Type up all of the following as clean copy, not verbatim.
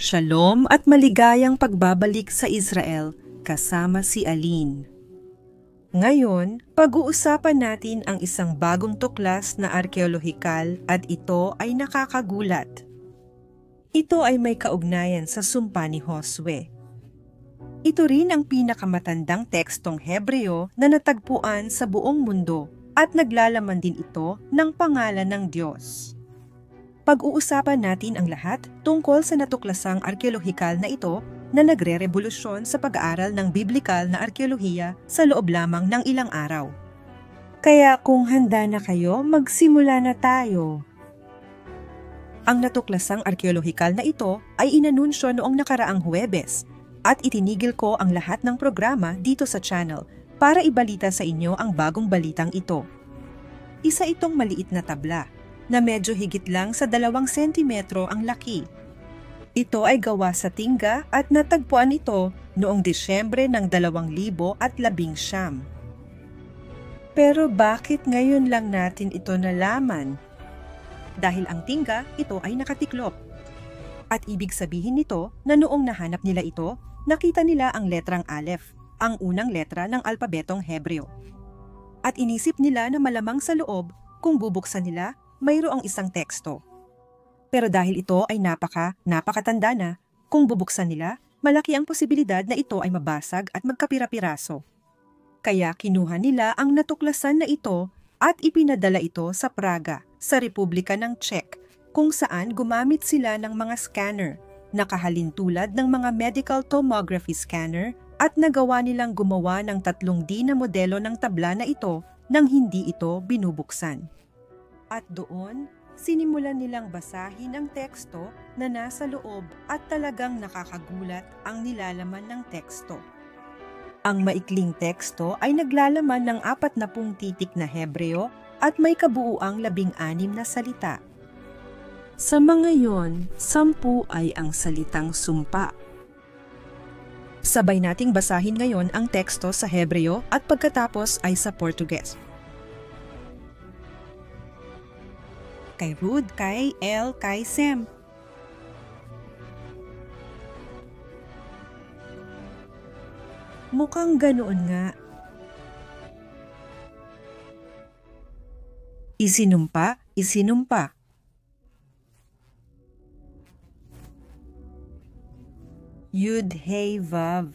Shalom at maligayang pagbabalik sa Israel kasama si Aline. Ngayon, pag-uusapan natin ang isang bagong tuklas na arkeolohikal at ito ay nakakagulat. Ito ay may kaugnayan sa sumpa ni Josue. Ito rin ang pinakamatandang tekstong Hebreo na natagpuan sa buong mundo at naglalaman din ito ng pangalan ng Diyos. Pag-uusapan natin ang lahat tungkol sa natuklasang arkeolohikal na ito na nagre-revolusyon sa pag-aaral ng biblikal na arkeolohiya sa loob lamang ng ilang araw. Kaya kung handa na kayo, magsimula na tayo. Ang natuklasang arkeolohikal na ito ay inanunsyo noong nakaraang Huwebes at itinigil ko ang lahat ng programa dito sa channel para ibalita sa inyo ang bagong balitang ito. Isa itong maliit na tabla na medyo higit lang sa 2 sentimetro ang laki. Ito ay gawa sa tingga at natagpuan ito noong Disyembre ng 2019. Pero bakit ngayon lang natin ito nalaman? Dahil ang tingga, ito ay nakatiklop. At ibig sabihin nito na noong nahanap nila ito, nakita nila ang letrang Aleph, ang unang letra ng alpabetong Hebreo. At inisip nila na malamang sa loob, kung bubuksan nila, mayroong isang teksto. Pero dahil ito ay napakatanda na, kung bubuksan nila, malaki ang posibilidad na ito ay mabasag at magkapira-piraso. Kaya kinuha nila ang natuklasan na ito at ipinadala ito sa Praga, sa Republika ng Czech, kung saan gumamit sila ng mga scanner, nakahalintulad ng mga medical tomography scanner at nagawa nilang gumawa ng 3D na modelo ng tabla na ito nang hindi ito binubuksan. At doon, sinimulan nilang basahin ang teksto na nasa loob at talagang nakakagulat ang nilalaman ng teksto. Ang maikling teksto ay naglalaman ng 40 titik na Hebreo at may kabuuang 16 na salita. Sa mga yon, 10 ay ang salitang sumpa. Sabay nating basahin ngayon ang teksto sa Hebreo at pagkatapos ay sa Portuges. Kay Ruth, kay El, kay Sem. Mukhang ganoon nga. Isinumpa, isinumpa. Yud, Hey, Vav.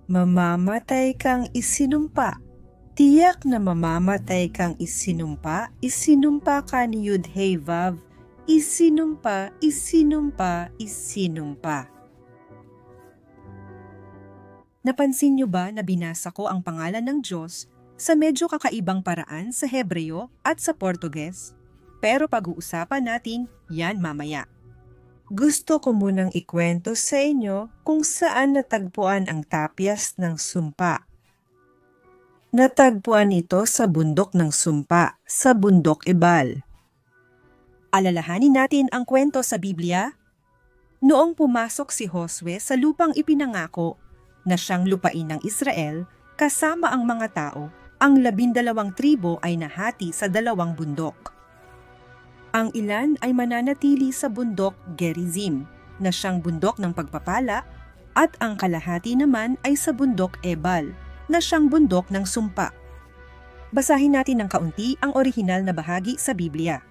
Mamamatay kang isinumpa. Tiyak na mamamatay kang isinumpa, isinumpa ka ni Yud Hey Vav, isinumpa, isinumpa, isinumpa. Napansin niyo ba na binasa ko ang pangalan ng Diyos sa medyo kakaibang paraan sa Hebreo at sa Portuges? Pero pag-uusapan natin yan mamaya. Gusto ko munang ikwento sa inyo kung saan natagpuan ang tapyas ng sumpa. Natagpuan ito sa bundok ng sumpa, sa bundok Ebal. Alalahanin natin ang kwento sa Biblia. Noong pumasok si Josue sa lupang ipinangako na siyang lupain ng Israel, kasama ang mga tao, ang 12 tribo ay nahati sa 2 bundok. Ang ilan ay mananatili sa bundok Gerizim, na siyang bundok ng pagpapala, at ang kalahati naman ay sa bundok Ebal, na siyang bundok ng sumpa. Basahin natin ng kaunti ang orihinal na bahagi sa Biblia.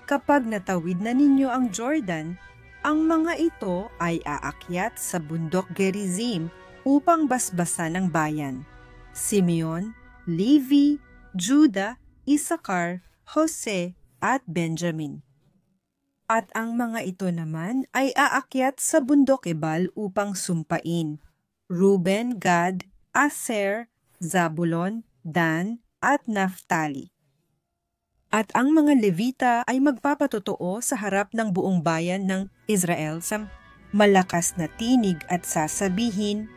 Kapag natawid na ninyo ang Jordan, ang mga ito ay aakyat sa bundok Gerizim upang basbasan ang bayan. Simeon, Levi, Juda, Isakar, Jose, at Benjamin. At ang mga ito naman ay aakyat sa bundok Ebal upang sumpain. Reuben, Gad, Aser, Zabulon, Dan, at Naphtali. At ang mga Levita ay magpapatotoo sa harap ng buong bayan ng Israel sa malakas na tinig at sasabihin,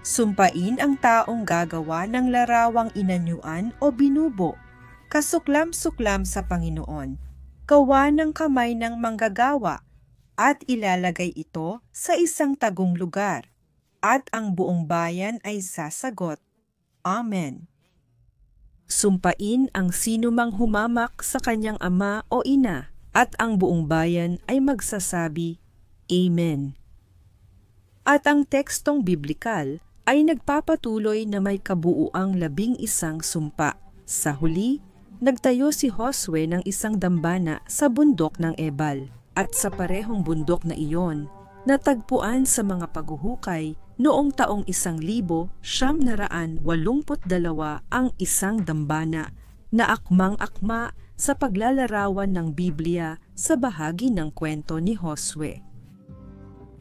sumpain ang taong gagawa ng larawang inanyuan o binubo, kasuklam-suklam sa Panginoon, gawa ng kamay ng manggagawa, at ilalagay ito sa isang tagong lugar. At ang buong bayan ay sasagot, Amen. Sumpain ang sinumang humamak sa kanyang ama o ina at ang buong bayan ay magsasabi, Amen. At ang tekstong biblikal ay nagpapatuloy na may kabuuang 11 sumpa. Sa huli, nagtayo si Josue ng isang dambana sa bundok ng Ebal. At sa parehong bundok na iyon, natagpuan sa mga paghuhukay noong taong 1982 ang isang dambana na akmang-akma sa paglalarawan ng Biblia sa bahagi ng kwento ni Josue.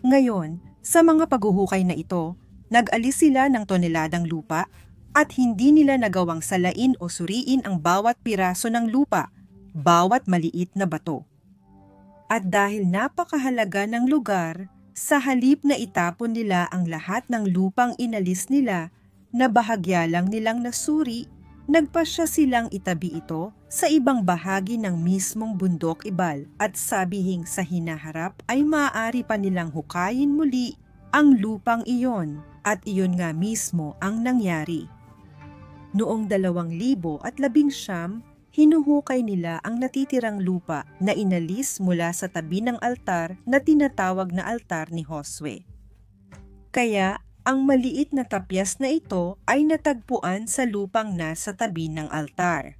Ngayon, sa mga paghuhukay na ito, nag-alis sila ng toneladang lupa at hindi nila nagawang salain o suriin ang bawat piraso ng lupa, bawat maliit na bato. At dahil napakahalaga ng lugar, sa halip na itapon nila ang lahat ng lupang inalis nila na bahagya lang nilang nasuri, nagpasya silang itabi ito sa ibang bahagi ng mismong bundok Ebal at sabihing sa hinaharap ay maaari pa nilang hukayin muli ang lupang iyon at iyon nga mismo ang nangyari. Noong 2019, hinuhukay nila ang natitirang lupa na inalis mula sa tabi ng altar na tinatawag na altar ni Josue. Kaya, ang maliit na tapyas na ito ay natagpuan sa lupang nasa tabi ng altar.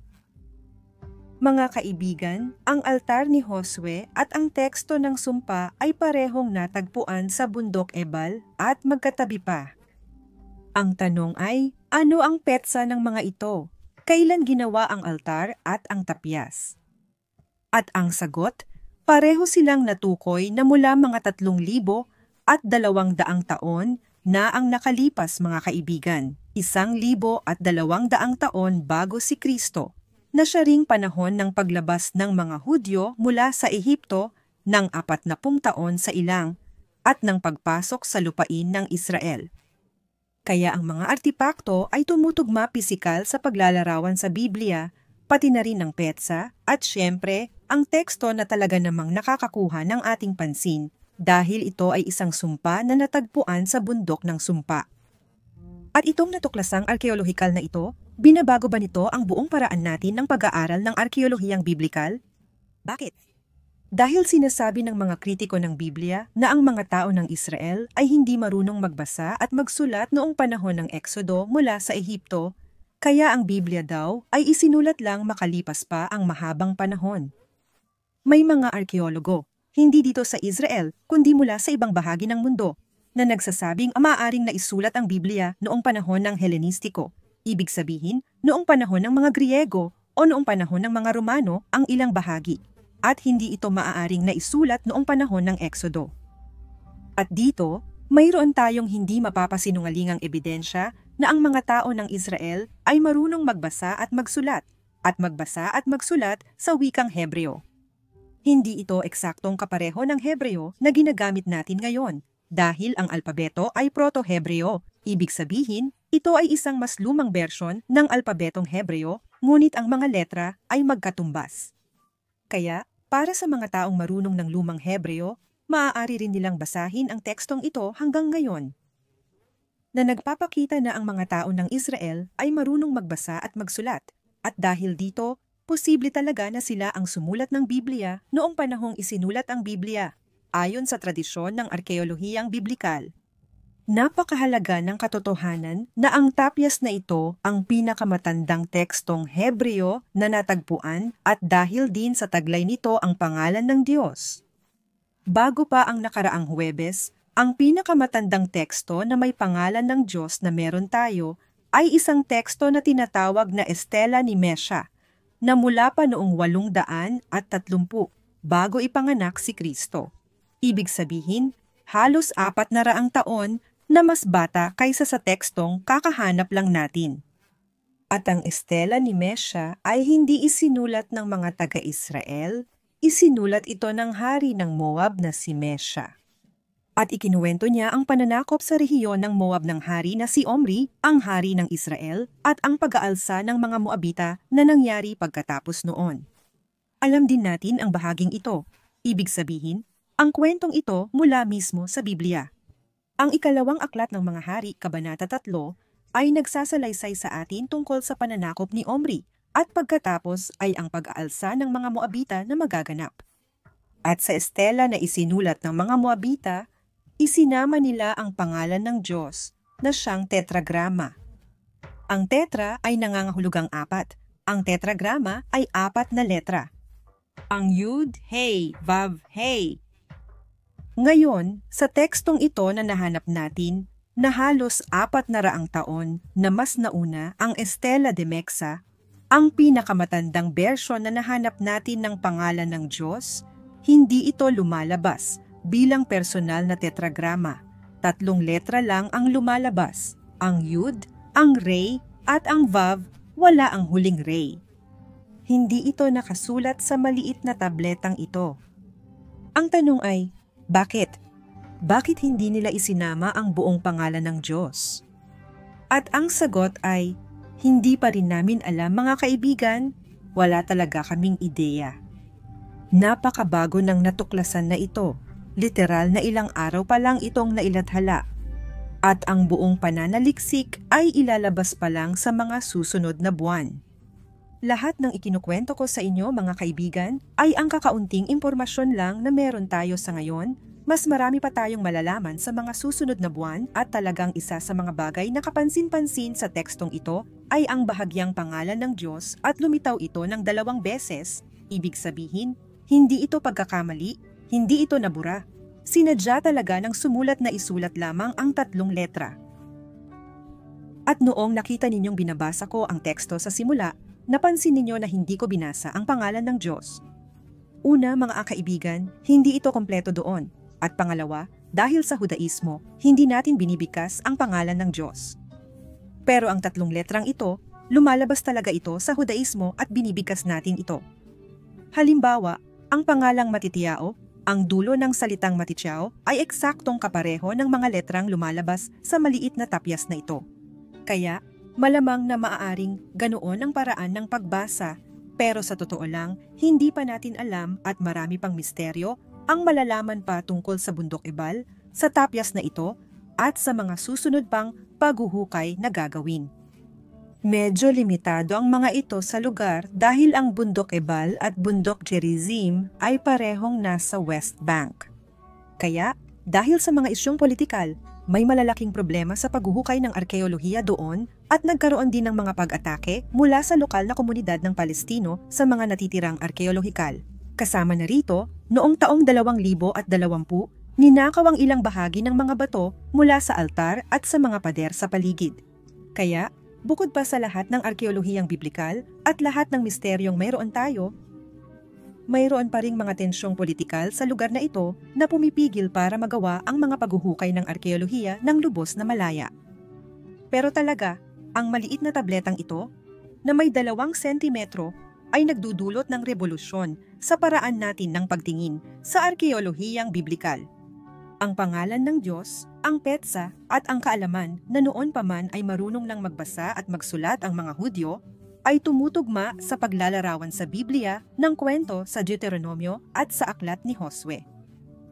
Mga kaibigan, ang altar ni Josue at ang teksto ng sumpa ay parehong natagpuan sa bundok Ebal at magkatabi pa. Ang tanong ay, ano ang petsa ng mga ito? Kailan ginawa ang altar at ang tapyas? At ang sagot, pareho silang natukoy na mula mga 3,000 at 200 taon na ang nakalipas mga kaibigan, 1,200 taon bago si Kristo, na siya ring panahon ng paglabas ng mga Hudyo mula sa Ehipto ng 40 taon sa ilang at ng pagpasok sa lupain ng Israel. Kaya ang mga artipakto ay tumutugma pisikal sa paglalarawan sa Biblia, pati na rin ang petsa at syempre ang teksto na talaga namang nakakakuha ng ating pansin dahil ito ay isang sumpa na natagpuan sa bundok ng sumpa. At itong natuklasang arkeolohikal na ito, binabago ba nito ang buong paraan natin ng pag-aaral ng arkeolohiyang biblikal? Bakit? Dahil sinasabi ng mga kritiko ng Biblia na ang mga tao ng Israel ay hindi marunong magbasa at magsulat noong panahon ng Eksodo mula sa Ehipto, kaya ang Biblia daw ay isinulat lang makalipas pa ang mahabang panahon. May mga arkeologo, hindi dito sa Israel kundi mula sa ibang bahagi ng mundo, na nagsasabing maaaring naisulat ang Biblia noong panahon ng Helenistiko, ibig sabihin noong panahon ng mga Griego o noong panahon ng mga Romano ang ilang bahagi. At hindi ito maaaring naisulat noong panahon ng Eksodo. At dito, mayroon tayong hindi mapapasinungalingang ebidensya na ang mga tao ng Israel ay marunong magbasa at magsulat sa wikang Hebreo. Hindi ito eksaktong kapareho ng Hebreo na ginagamit natin ngayon dahil ang alpabeto ay Proto-Hebreo. Ibig sabihin, ito ay isang mas lumang bersyon ng alpabetong Hebreo, ngunit ang mga letra ay magkatumbas. Kaya, para sa mga taong marunong ng lumang Hebreo, maaari rin nilang basahin ang tekstong ito hanggang ngayon. Na nagpapakita na ang mga tao ng Israel ay marunong magbasa at magsulat, at dahil dito, posible talaga na sila ang sumulat ng Biblia noong panahong isinulat ang Biblia, ayon sa tradisyon ng arkeolohiyang biblikal. Napakahalaga ng katotohanan na ang tapyas na ito ang pinakamatandang tekstong Hebreo na natagpuan at dahil din sa taglay nito ang pangalan ng Diyos. Bago pa ang nakaraang Huwebes, ang pinakamatandang teksto na may pangalan ng Diyos na meron tayo ay isang teksto na tinatawag na Estela ni Mesha, na mula pa noong 830 bago ipanganak si Kristo. Ibig sabihin, halos 400 taon na mas bata kaysa sa tekstong kakahanap lang natin. At ang Estela ni Mesha ay hindi isinulat ng mga taga-Israel, isinulat ito ng hari ng Moab na si Mesha. At ikinuwento niya ang pananakop sa rehiyon ng Moab ng hari na si Omri, ang hari ng Israel, at ang pag-aalsa ng mga Moabita na nangyari pagkatapos noon. Alam din natin ang bahaging ito, ibig sabihin, ang kwentong ito mula mismo sa Biblia. Ang ikalawang aklat ng mga hari, Kabanata 3, ay nagsasalaysay sa atin tungkol sa pananakop ni Omri at pagkatapos ay ang pag-aalsa ng mga Moabita na magaganap. At sa estela na isinulat ng mga Moabita, isinama nila ang pangalan ng Diyos na siyang tetragrama. Ang tetra ay nangangahulugang apat. Ang tetragrama ay apat na letra. Ang Yud, Hey, Vav, Hey. Ngayon, sa tekstong ito na nahanap natin, na halos 400 taon na mas nauna ang Estela de Mexa, ang pinakamatandang bersyon na nahanap natin ng pangalan ng Diyos, hindi ito lumalabas bilang personal na tetragrama. 3 letra lang ang lumalabas, ang Yud, ang Re, at ang Vav, wala ang huling Re. Hindi ito nakasulat sa maliit na tabletang ito. Ang tanong ay, bakit? Bakit hindi nila isinama ang buong pangalan ng Diyos? At ang sagot ay, hindi pa rin namin alam mga kaibigan, wala talaga kaming ideya. Napakabago ng natuklasan na ito, literal na ilang araw pa lang itong nailathala. At ang buong pananaliksik ay ilalabas pa lang sa mga susunod na buwan. Lahat ng ikinukwento ko sa inyo mga kaibigan ay ang kakaunting impormasyon lang na meron tayo sa ngayon. Mas marami pa tayong malalaman sa mga susunod na buwan at talagang isa sa mga bagay na kapansin-pansin sa tekstong ito ay ang bahagyang pangalan ng Diyos at lumitaw ito ng 2 beses. Ibig sabihin, hindi ito pagkakamali, hindi ito nabura. Sinadya talaga ng sumulat na isulat lamang ang 3 letra. At noong nakita ninyong binabasa ko ang teksto sa simula, napansin ninyo na hindi ko binasa ang pangalan ng Diyos. Una mga kaibigan, hindi ito kompleto doon. At pangalawa, dahil sa Hudaismo, hindi natin binibigkas ang pangalan ng Diyos. Pero ang 3 letrang ito, lumalabas talaga ito sa Hudaismo at binibigkas natin ito. Halimbawa, ang pangalang Matitiao, ang dulo ng salitang Matitiao ay eksaktong kapareho ng mga letrang lumalabas sa maliit na tapyas na ito. Kaya, malamang na maaaring ganoon ang paraan ng pagbasa, pero sa totoo lang, hindi pa natin alam at marami pang misteryo ang malalaman pa tungkol sa Bundok Ebal, sa tapyas na ito, at sa mga susunod pang paghuhukay na gagawin. Medyo limitado ang mga ito sa lugar dahil ang Bundok Ebal at Bundok Gerizim ay parehong nasa West Bank. Kaya, dahil sa mga isyong politikal, may malalaking problema sa paghuhukay ng arkeolohiya doon at nagkaroon din ng mga pag-atake mula sa lokal na komunidad ng Palestino sa mga natitirang arkeolohikal. Kasama na rito, noong taong 2020, ninakaw ang ilang bahagi ng mga bato mula sa altar at sa mga pader sa paligid. Kaya, bukod pa sa lahat ng arkeolohiyang biblikal at lahat ng misteryong mayroon tayo, mayroon pa ring mga tensyong politikal sa lugar na ito na pumipigil para magawa ang mga paghuhukay ng arkeolohiya ng lubos na malaya. Pero talaga, ang maliit na tabletang ito, na may 2 sentimetro, ay nagdudulot ng revolusyon sa paraan natin ng pagtingin sa arkeolohiyang biblikal. Ang pangalan ng Diyos, ang petsa at ang kaalaman na noon pa man ay marunong lang magbasa at magsulat ang mga Hudyo, ay tumutugma sa paglalarawan sa Biblia ng kwento sa Deuteronomyo at sa aklat ni Josue.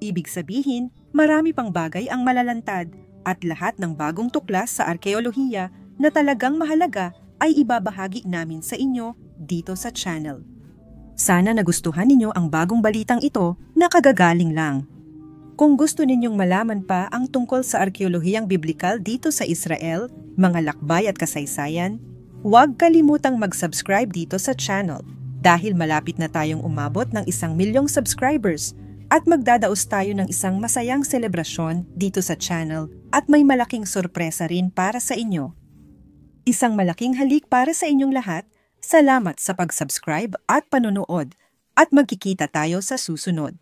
Ibig sabihin, marami pang bagay ang malalantad at lahat ng bagong tuklas sa arkeolohiya na talagang mahalaga ay ibabahagi namin sa inyo dito sa channel. Sana nagustuhan ninyo ang bagong balitang ito na kagagaling lang. Kung gusto ninyong malaman pa ang tungkol sa arkeolohiyang biblikal dito sa Israel, mga lakbay at kasaysayan, huwag kalimutang mag-subscribe dito sa channel dahil malapit na tayong umabot ng 1,000,000 subscribers at magdadaos tayo ng isang masayang selebrasyon dito sa channel at may malaking sorpresa rin para sa inyo. Isang malaking halik para sa inyong lahat. Salamat sa pag-subscribe at panonood at magkikita tayo sa susunod.